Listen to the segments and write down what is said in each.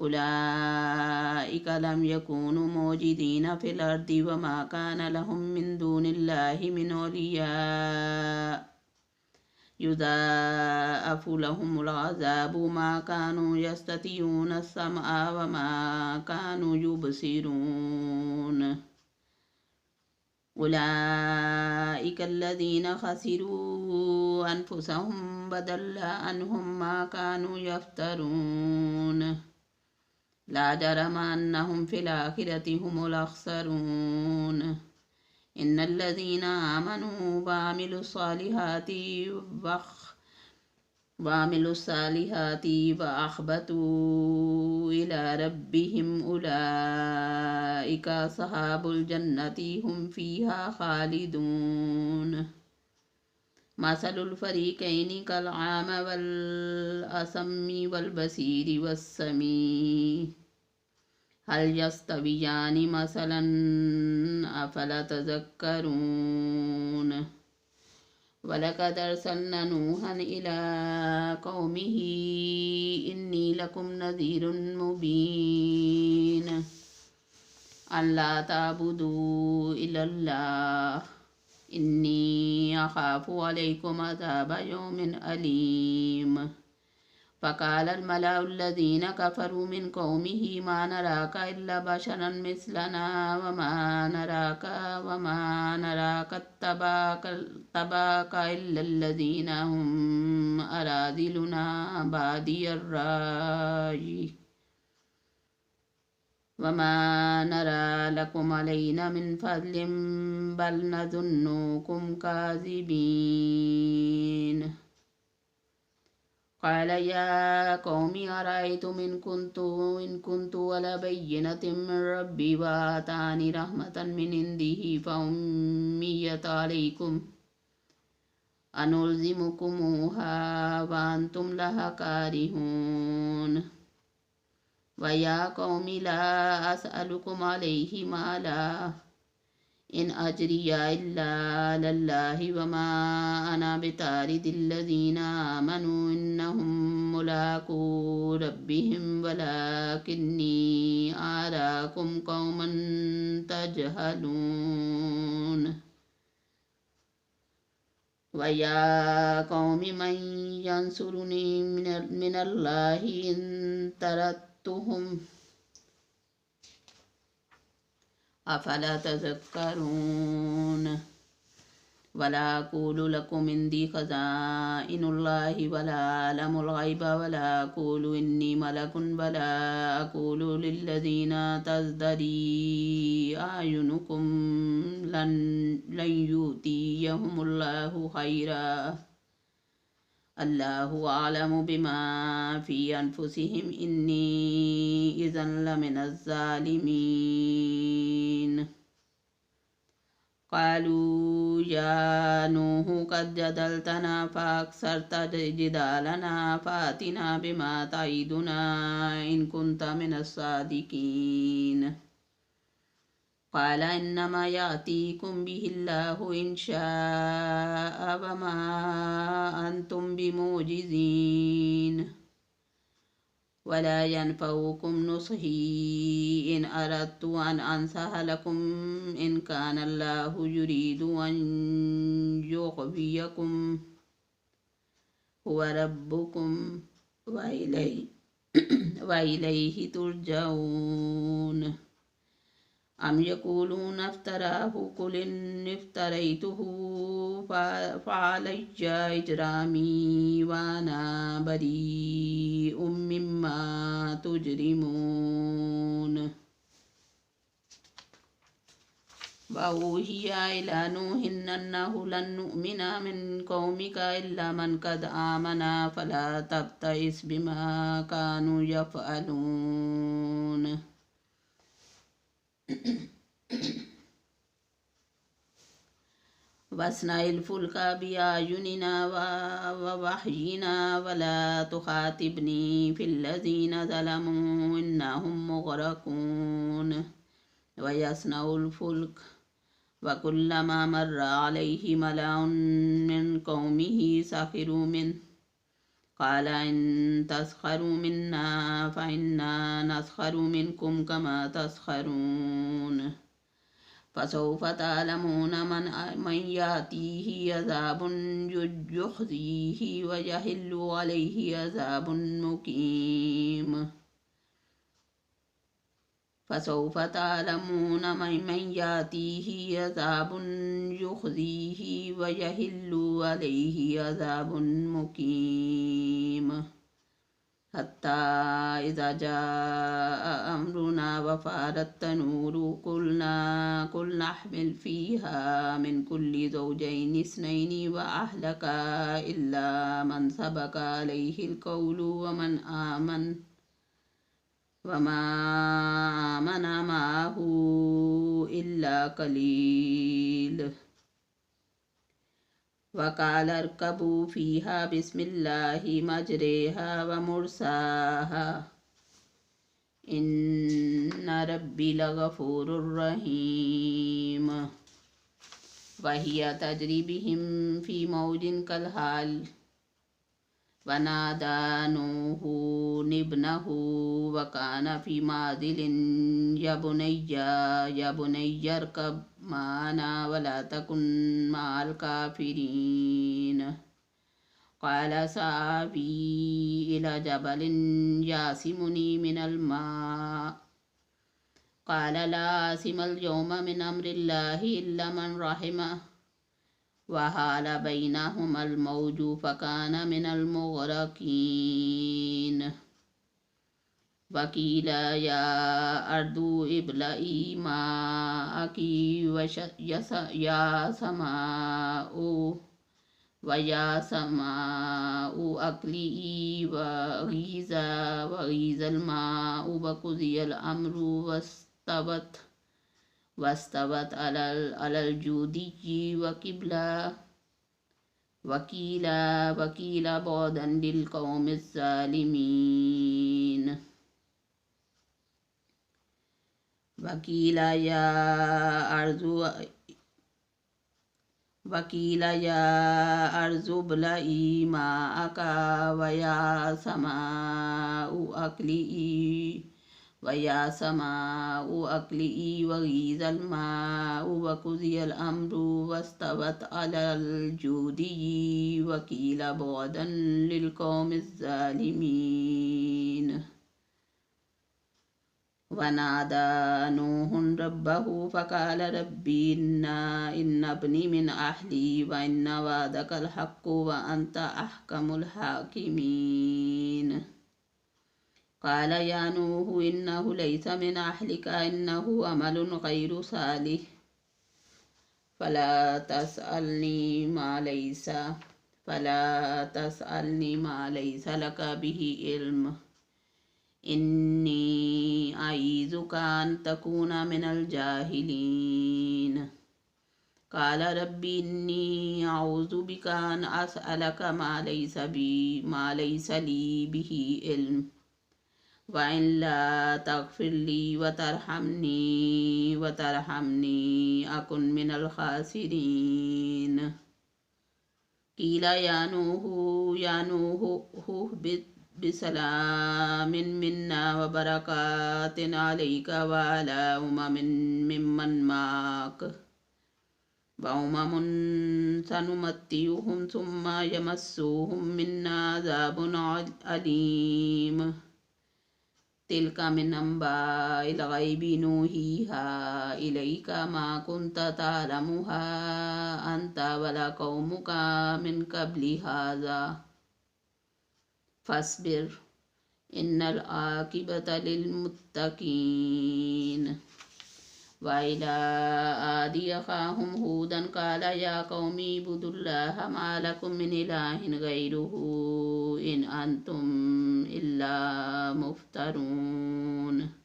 أولئك لم يكونوا موجودين في الأرض وما كان لهم من دون الله من أولياء يضاعف لهم العذاب ما كانوا يستطيعون السمع وما كانوا يبصرون أولئك الذين خسروا أنفسهم وضل عنهم ما كانوا يفترون لا جرم أنهم في الآخرة هم الأخسرون إن الذين آمنوا وعملوا الصالحات وأخبتوا إلى ربهم أولئك أصحاب الجنة هم فيها خالدون مثل الفريقين كالأعمى والأصم والبصير والسميع هل يستويان مثلا أفلا تذكرون ولقد أرسلنا نوحا إلى قومه إني لكم نذير مبين أن لا تعبدوا إلا الله إني أخاف عليكم عذاب يوم أليم فقال الملأ الذين كفروا من قومه ما نراك إلا بشرا مثلنا وما نراك اتبعك إلا الذين هم أراذلنا بادي الرأي وما نرى لكم علينا من فضل بل نظنكم كاذبين قال يا قوم أرأيتم إن كنت على بينة من ربي وآتاني رحمة من عنده فأميت عليكم أنلزمكموها وأنتم لها كارهون ويا قوم لا أسألكم عليه مالا إن أجري إلا على الله وما أنا بطارد الذين آمنوا إنهم ملاقو ربهم ولكني أراكم قوما تجهلون ويا قوم من ينصرني من الله إن طردتهم أفلا تذكرون ولا أقول لكم عندي خزائن الله ولا أعلم الغيب ولا أقول إني ملك ولا أقول للذين تزدري أعينكم لن يؤتيهم الله خيرا الله أعلم بما في أنفسهم إني إذا لمن الظالمين قالوا يا نوح قد جدلتنا فأكثرت جدالنا فأتنا بما تعدنا إن كنت من الصادقين قال إنما يأتيكم به الله إن شاء وما أنتم بمعجزين ولا ينفعكم نصحي إن أردت أن أنصح لكم إن كان الله يريد أن يغويكم هو ربكم وإليه ترجعون أم يقولون افتراه قل إن افتريته فعلي إجرامي وأنا بريء مما تجرمون وأوحي إلى نوح أنه لن نؤمن من قومك إلا من قد آمن فلا تبتئس بما كانوا يفعلون واصنع الفلك بأعيننا ووحينا ولا تخاطبني في الذين ظلموا إنهم مغرقون ويصنع الفلك وكلما مر عليه ملأ من قومه سخروا منه قال إن تسخروا منا فإنا نسخر منكم كما تسخرون فسوف تعلمون من يأتيه عذاب يخزيه ويحل عليه عذاب مقيم فسوف تعلمون من يأتيه عذاب يخزيه ويحل عليه عذاب مقيم حتى إذا جاء أمرنا وفارت التنور قل نحمل فيها من كل زوجين اثنين وأهلك إلا من سبق عليه القول وما آمن معه إلا قليل وقال اركبوا فيها بسم الله مجريها ومرساها إن ربي لغفور رحيم وهي تجري بهم في موج كالهال ونادى نوح ابنه وكان في معزل يا بني اركب معنا ولا تكن مع الكافرين قال سآوي إلى جبل يعصمني من الماء قال لا عاصم اليوم من أمر الله إلا من رحمه وحال بينهما الموج فكان من المغرقين وقيل يا أرض ابلعي ماءك ويا سماء أقلعي وغيظ الماء وقضي الأمر واستوت على الجودي وكيل بعدا للقوم الظالمين وقيل يا أرض ابلعي ماءك ويا سماء أقلعي وغيظ الماء وقضي الأمر واستوت على الجودي وقيل بعدا للقوم الظالمين ونادى نوح ربه فقال رب إن ابني من أهلي وإن وعدك الحق وأنت أحكم الحاكمين قال يا نوح إنه ليس من أهلك إنه عمل غير صالح فلا تسألني ما ليس لك به علم إني أعيذك أن تكون من الجاهلين قال رب إني أعوذ بك أن أسألك ما ليس لي به علم وإن لا تغفر لي وترحمني أكن من الخاسرين قيل يا نوح اهبط بسلام منا وبركات عليك وعلى أمم ممن معك سنمتعهم ثم يمسهم منا عذاب أليم تلك من أنباء الغيب نوحيها إليك ما كنت تعلمها أنت ولا قومك من قبل هذا فاصبر إن العاقبة للمتقين وإلى عاد أخاهم هودا قال يا قوم اعبدوا الله ما لكم من إله غيره إن أنتم إلا مفترون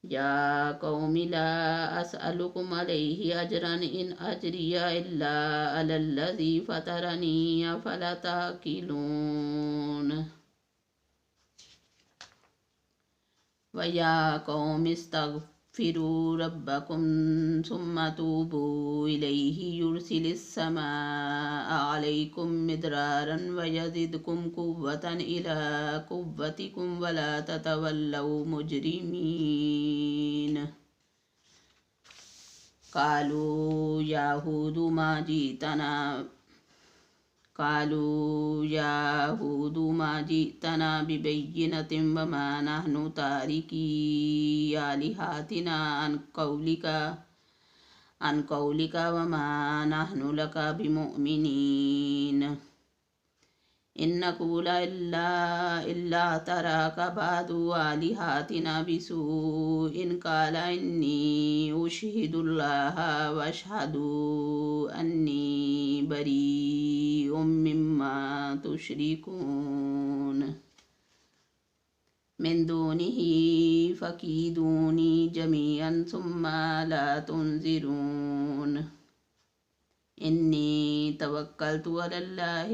يا قوم لا أسألكم عليه أجرا إن أجري إلا على الذي فطرني أفلا تعقلون ويا قوم فاستغفروا ربكم ثم توبوا إليه يرسل السماء عليكم مدرارا ويزدكم قوة إلى قوتكم ولا تتولوا مجرمين قالوا يا هود ما جئتنا ببينة وما نحن تاركي آلهتنا عن قولك وما نحن لك بمؤمنين إن نقول إلا تراك بعض آلهتنا بسوء قال إني أشهد الله واشهدوا أني بريء مما تشركون من دونه فكيدوني جميعا ثم لا تنظرون إني توكلت على الله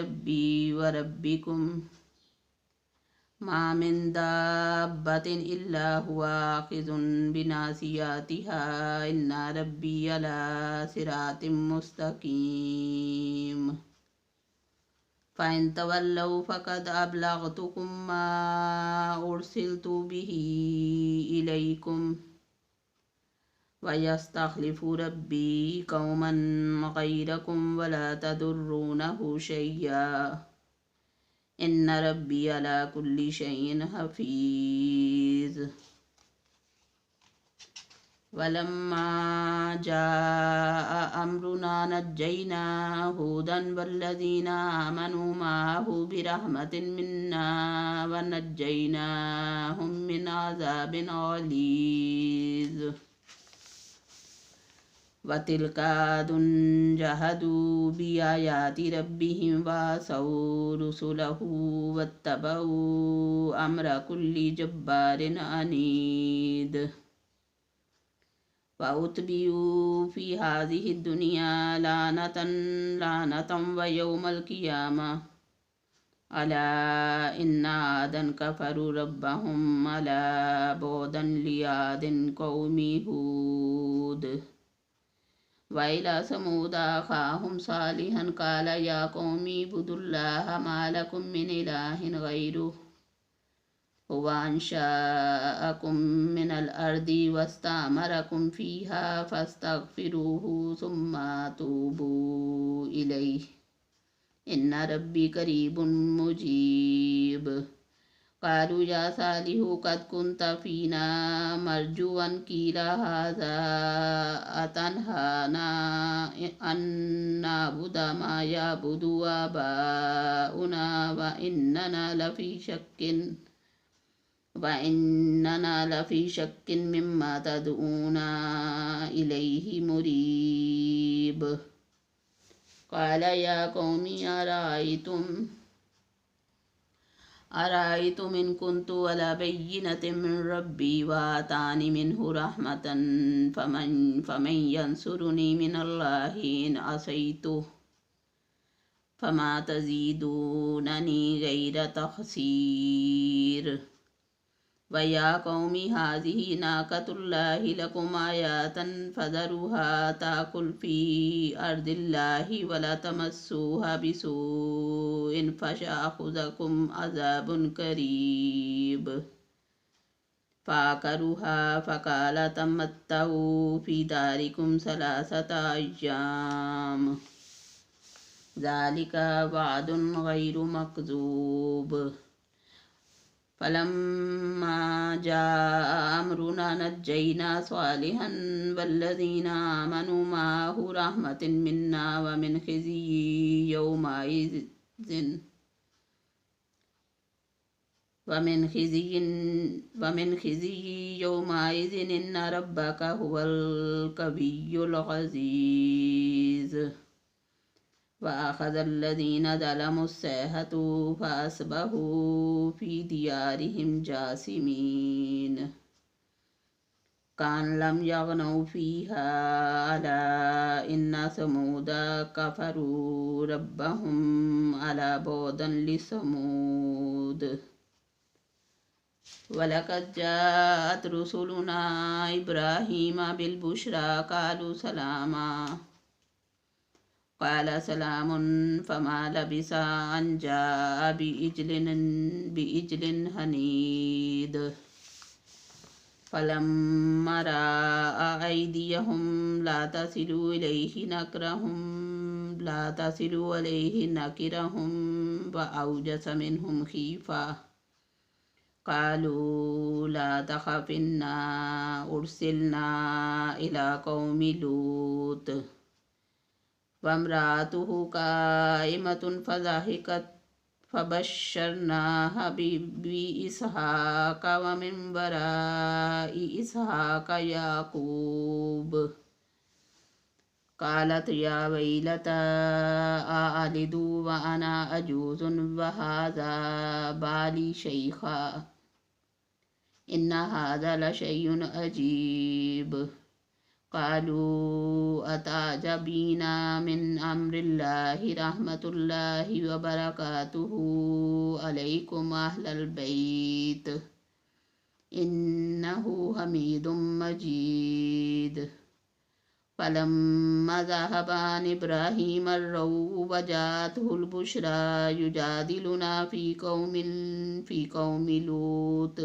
ربي وربكم ما من دابة إلا هو آخذ بناصيتها إن ربي على صراط مستقيم فإن تولوا فقد أبلغتكم ما أرسلت به إليكم ويستخلف ربي قوما غيركم ولا تضرونه شيئا إن ربي على كل شيء حفيظ ولما جاء أمرنا نجينا هودا والذين آمنوا معه برحمة منا ونجيناهم من عذاب غليظ وتلك عاد جحدوا بآيات ربهم وعصوا رسله واتبعوا أمر كل جبار عنيد وأتبعوا في هذه الدنيا لعنة ويوم القيامة ألا إن عادا كفروا ربهم ألا بعدا لعاد قوم هود وإلى ثمود أخاهم صالحا قال يا قوم اعبدوا الله ما لكم من إله غيره هو أنشأكم من الأرض واستعمركم فيها فاستغفروه ثم توبوا إليه إن ربي قريب مجيب قالوا يا صالح قد كنت فينا مرجوا قيل هذا أتنهانا أن نعبد ما يعبد آباؤنا وإننا لفي شك مما تدعونا إليه مريب قال يا قوم أرأيتم إن كنت على بينة من ربي وآتاني منه رحمة فمن ينصرني من الله إن عصيته فما تزيدونني غير تخسير ويا قوم هذه ناقة الله لكم آية فذروها تأكل في أرض الله ولا تمسوها بسوء فيأخذكم عذاب قريب فعقروها فقال تمتعوا في داركم 3 أيام ذلك وعد غير مكذوب فلما جاء أمرنا نجينا صالحا والذين آمنوا معه رحمة منا ومن خزي يومئذ إن ربك هو القوي العزيز وأخذ الذين ظلموا الصيحة فأصبحوا في ديارهم جاثمين كأن لم يغنوا فيها ألا إن ثمود كفروا ربهم ألا بعدا لثمود. ولقد جاءت رسلنا إبراهيم بالبشرى قالوا سلاما قال سلام فما لبث أن جاء بإجل حنيذ. فلما رأى أيديهم لا تصل إليه نكرهم وأوجس منهم خيفة. قالوا لا تخف إنا أرسلنا إلى قوم لوط وامرأته قائمة فضحكت فبشرناها بإسحاق ومن وراء إسحاق يعقوب. قالت يا ويلتى أألد وأنا عجوز وهذا بالي شيخا إن هذا لشيء عجيب. قالوا أتعجبين من أمر الله رحمة الله وبركاته عليكم أهل البيت إنه حميد مجيد. فلما ذهب عن إبراهيم الروع وجاءته البشرى يجادلنا في قوم لوط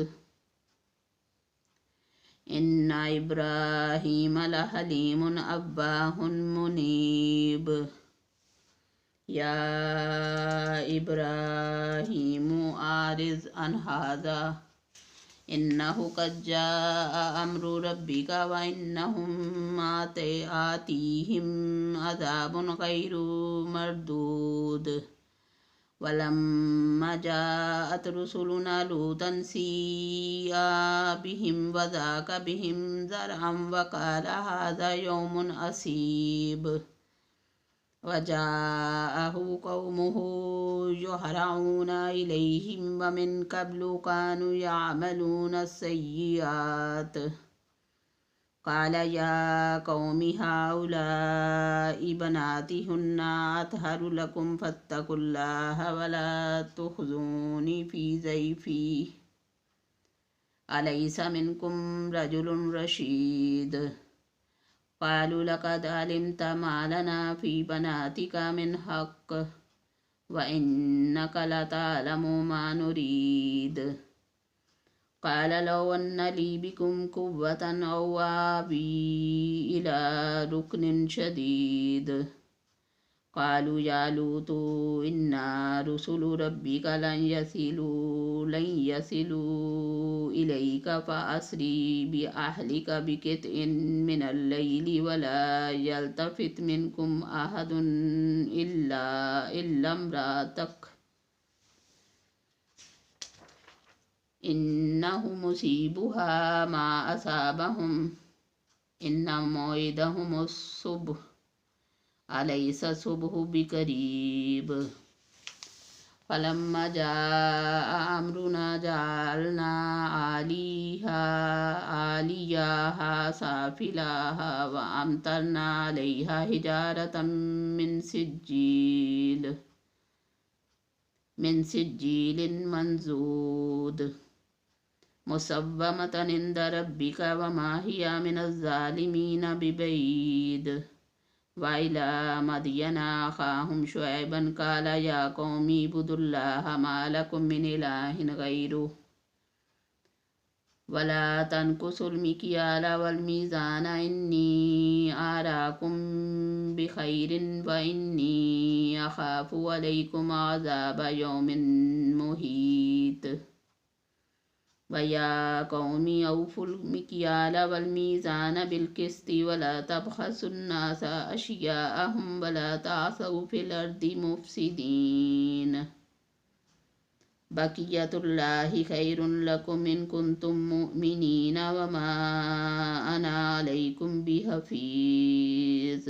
إن إبراهيم لحليم أواه منيب. يا إبراهيم أعرض عن هذا إنه قد جاء أمر ربك وإنهم آتيهم عذاب غير مردود. ولما جاءت رسلنا لوطا سيء بهم وذاق بهم ذرعا وقال هذا يوم عصيب. وجاءه قومه يهرعون إليهم ومن قبل كانوا يعملون السيئات. قال يا قوم هؤلاء بناتي هن أطهر لكم فاتقوا الله ولا تخزوني في ضيفي أليس منكم رجل رشيد. قالوا لقد علمت ما لنا في بناتك من حق وإنك لتعلم ما نريد. قال لو أن لي بكم قوة أو آوي إلى ركن شديد. قالوا يا لوط إنا رسل ربك لن يصلوا إليك فأسري بأهلك بقطع من الليل ولا يلتفت منكم أحد إلا امرأتك إنه مصيبها ما أصابهم إن موعدهم الصبح أليس الصبح بقريب. فلما جاء أمرنا جعلنا عاليها سافلها وأمطرنا عليها حجارة من سجيل منضود مسومة عند ربك وما هي من الظالمين ببعيد. وإلى مدين أخاهم شعيبا قال يا قوم اعبدوا الله ما لكم من إله غيره ولا تنقصوا المكيال والميزان إني أراكم بخير وإني أخاف عليكم عذاب يوم محيط. ويا قوم أوفوا المكيال والميزان بالقسط ولا تبخسوا الناس أشياءهم ولا تعثوا في الأرض مفسدين. بقية الله خير لكم إن كنتم مؤمنين وما أنا عليكم بحفيظ.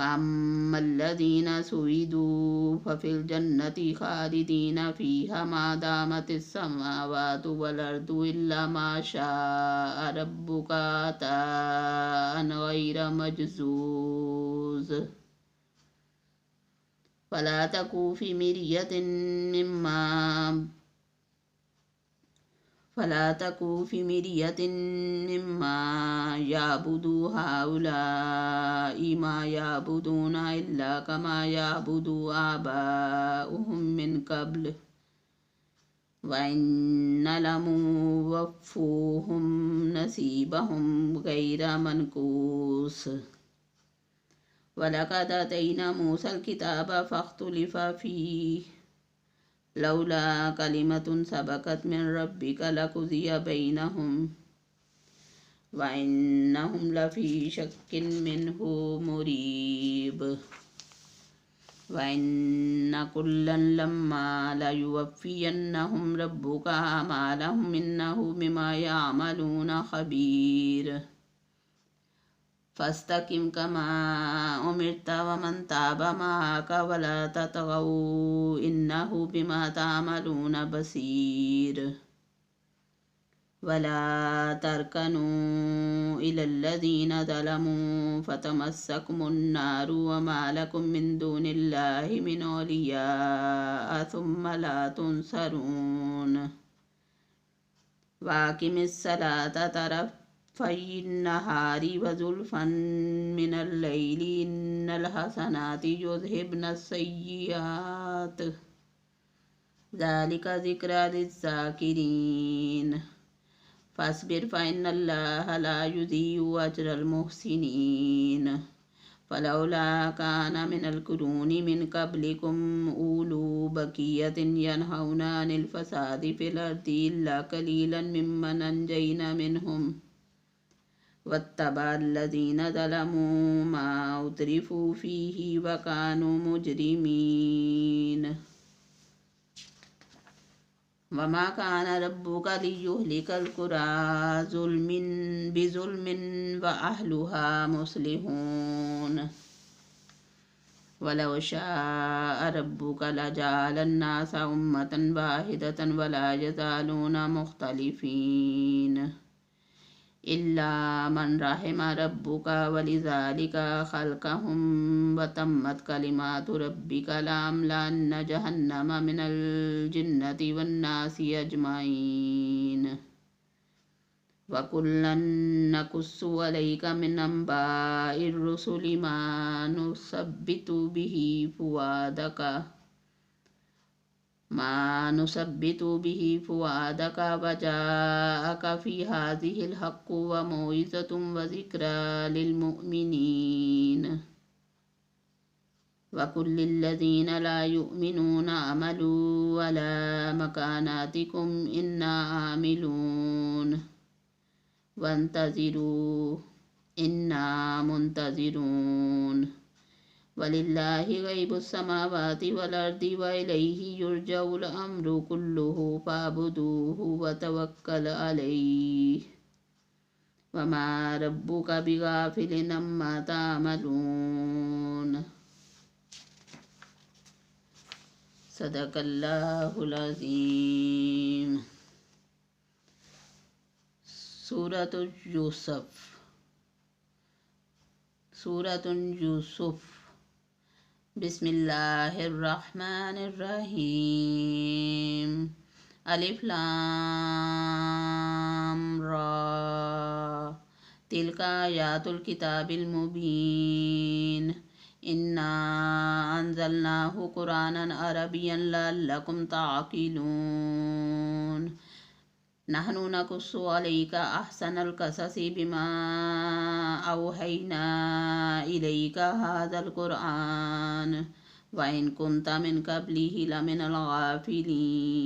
فأما الذين سعدوا ففي الجنة خالدين فيها ما دامت السماوات والأرض إلا ما شاء ربك عطاء غير مجزوز فلا تك في مرية مما يعبد هؤلاء ما يعبدون إلا كما يعبد آباؤهم من قبل وإن لموفوهم نصيبهم غير منقوص ولقد آتينا موسى الكتاب فاختلف فيه لولا كلمة سبقت من ربك لقضي بينهم وإنهم لفي شك منه مريب وإن كلا لما ليوفينهم ربك أعمالهم إنه بما يعملون خبير فاستقم كما أمرت ومن تاب معك ولا تطغوا إنه بما تعملون بصير ولا تركنوا إلى الذين ظلموا فتمسكم النار وما لكم من دون الله من أولياء ثم لا تنصرون وأقم الصلاة طرفي النهار وزلفا من الليل إن الحسنات يذهبن السيئات ذلك ذكرى للذاكرين فاصبر فإن الله لا يضيع أجر المحسنين فلولا كان من القرون من قبلكم أولو بقية ينهون عن الفساد في الأرض إلا قليلا ممن أنجينا منهم واتبع الذين ظلموا ما أترفوا فيه وكانوا مجرمين وما كان ربك ليهلك القرى بظلم وأهلها مصلحون ولو شاء ربك لجعل الناس أمة واحدة ولا يزالون مختلفين إلا من رحم ربك ولذلك خلقهم وتمت كلمات ربك لأملأن جهنم من الجنة والناس أجمعين وكلا نقص عليك من أنباء الرسل ما نثبت به فؤادك وجاءك في هذه الحق وموعظة وذكرى للمؤمنين وكل الذين لا يؤمنون اعملوا على مكاناتكم إنا عاملون وانتظروا إنا منتظرون ولله غيب السماوات والأرض وإليه يرجع الأمر كله فاعبدوه وتوكل عليه وما ربك بغافل عما تعملون صدق الله العظيم. سورة يوسف بسم الله الرحمن الرحيم ألف لام را تلك آيات الكتاب المبين إنا أنزلناه قرآنا عربيا لعلكم تعقلون نحن نقص عليك أحسن القصص بما أوحينا إليك هذا القرآن وإن كنت من قبله لمن الغافلين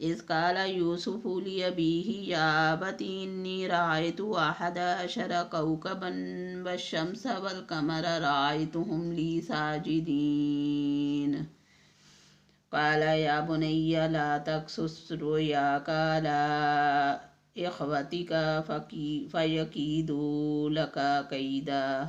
إذ قال يوسف لأبيه يا أبت إني رأيت 11 كوكبا والشمس والقمر رأيتهم لي ساجدين قال يا بني لا تقصص رؤياك على إخوتك فيكيدوا لك كيدا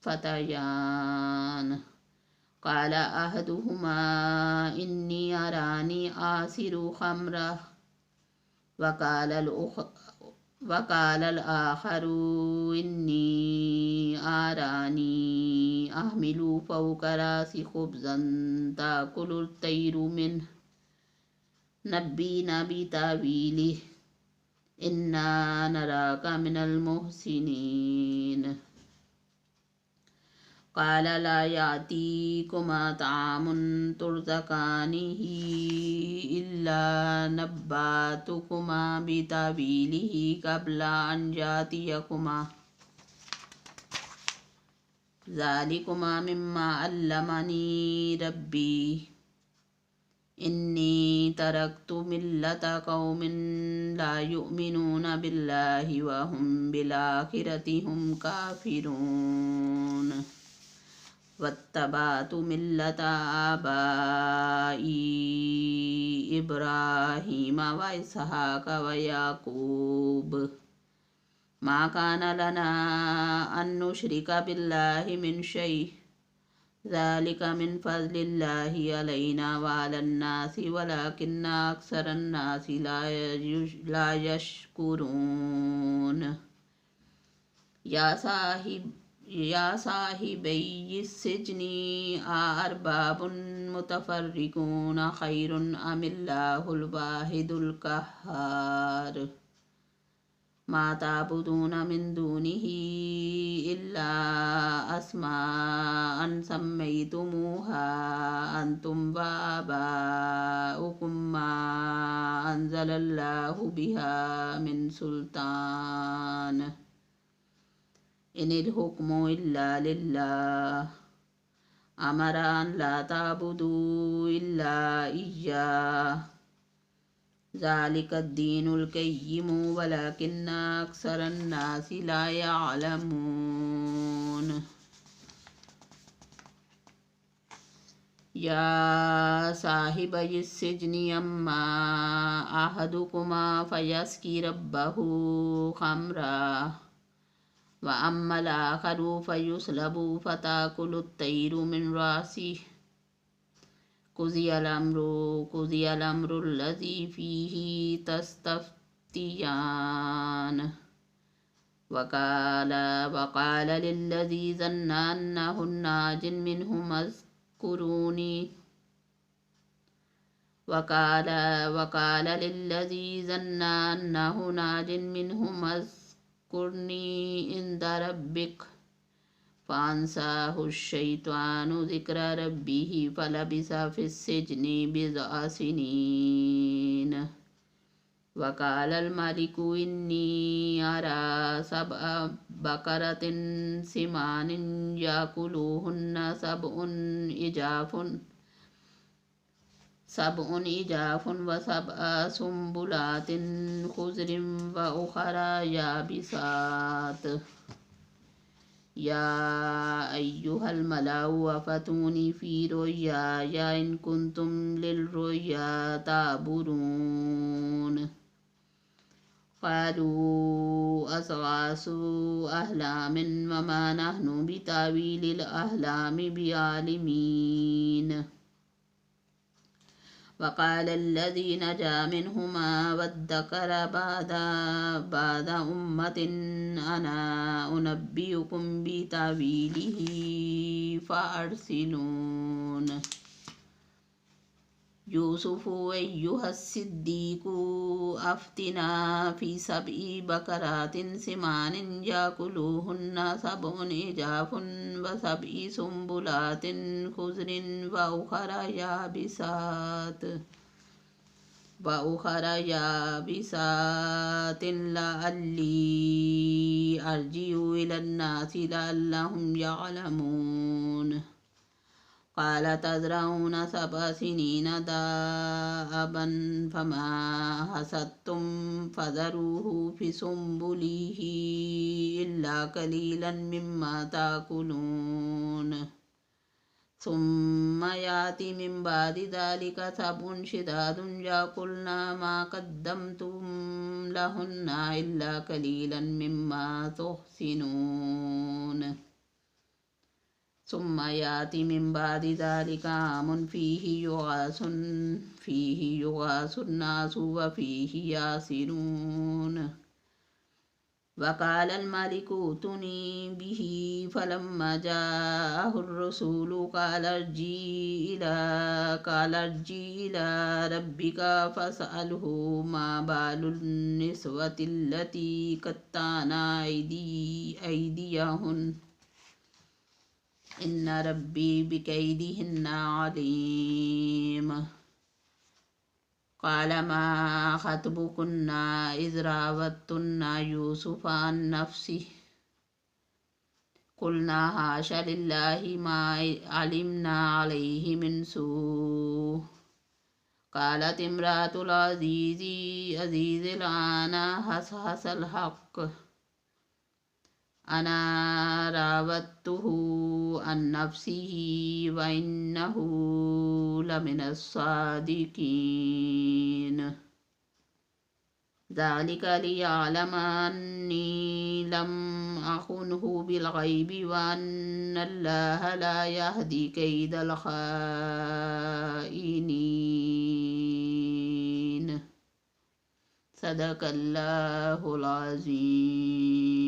فتيان قال أحدهما إني أراني آسر خمرة وقال الآخر إني أراني أحمل فوق رأسي خبزا تأكل الطير منه نبينا بتأويله إنا نراك من المحسنين قال لا يأتيكما طعام ترزقانه إلا نبأتكما بتأويله قبل أن يأتيكما ذلكما مما علمني ربي إني تركت ملة قوم لا يؤمنون بالله وهم بالآخرة هم كافرون واتبعت ملة آبائي إبراهيم وإسحاق ويعقوب ما كان لنا أن نشرك بالله من شيء ذلك من فضل الله علينا وعلى الناس ولكن أكثر الناس لا يشكرون يا صاحبي السجن أأرباب متفرقون خير أم الله الواحد القهار ما تعبدون من دونه إلا أسماء سميتموها أنتم وآباؤكم ما أنزل الله بها من سلطان إن الحكم إلا لله أمر أن لا تعبدوا إلا إياه ذلك الدين القيم ولكن أكثر الناس لا يعلمون يا صاحبي السجن أما أحدكما فيسقي ربه خمرا وأما الآخر فيصلب فتأكل الطير من رأسه قضي الأمر الذي فيه تستفتيان وقال للذي ظن أنه ناج منهما اذكروني وقال للذي ظن أنه ناج منهما اذكرني عند ربك فأنساه الشيطان ذكر ربه فلبث في السجن بضع سنين وقال الملك إني أرى 7 بقرات سمان يأكلوهن 7 إجاف و7 سنبلات خضر وأخرى يابسات يا أيها الملأ أفتوني في رؤياي إن كنتم للرؤيا تعبرون قالوا أضغاث أحلام وما نحن بتأويل الأحلام بعالمين وقال الذي نجا منهما وادكر بعد أمة أنا أنبئكم بتأويله فأرسلون يوسف أيها الصديق أفتنا في 7 بقرات سمان يأكلوهن 7 إجاف و7 سنبلات خضر وأخرى يابسات لعلي أرجع إلى الناس لعلهم يعلمون قال تزرعون 7 سنين دابا فما حصدتم فذروه في سنبله إلا قليلا مما تأكلون ثم يأتي من بعد ذلك 7 شداد يأكلن ما قدمتم لهن إلا قليلا مما تحسنون ثم يأتي من بعد ذلك عام فيه يغاث الناس وفيه يعصرون. وقال الملك ائتوني به فلما جاءه الرسول قال ارجع إلى ربك فاسأله ما بال النسوة التي قطعن أيديهن إن ربي بكيدهن عليم. قال ما خطبكن إذ راوتن يوسف عن نفسه قلنا حاش لله ما علمنا عليه من سوء. قالت امرأة العزيز الآن حصحص الحق أنا راودته عن نفسه وإنه لمن الصادقين. ذلك ليعلم أني لم أخنه بالغيب وأن الله لا يهدي كيد الخائنين. صدق الله العظيم.